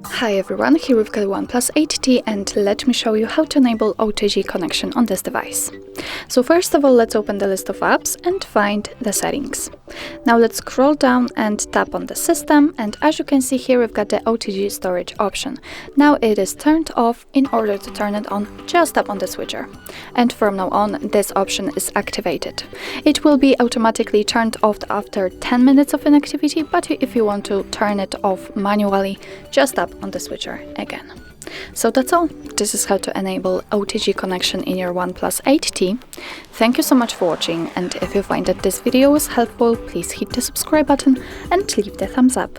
Hi everyone, here we've got OnePlus 8T and let me show you how to enable OTG connection on this device. So first of all, let's open the list of apps and find the settings. Now let's scroll down and tap on the system, and as you can see here we've got the OTG storage option. Now it is turned off. In order to turn it on, just tap on the switcher. And from now on, this option is activated. It will be automatically turned off after 10 minutes of inactivity, but if you want to turn it off manually, just tap on the switcher again. So that's all. This is how to enable OTG connection in your OnePlus 8T. Thank you so much for watching, and if you find that this video was helpful, please hit the subscribe button and leave the thumbs up.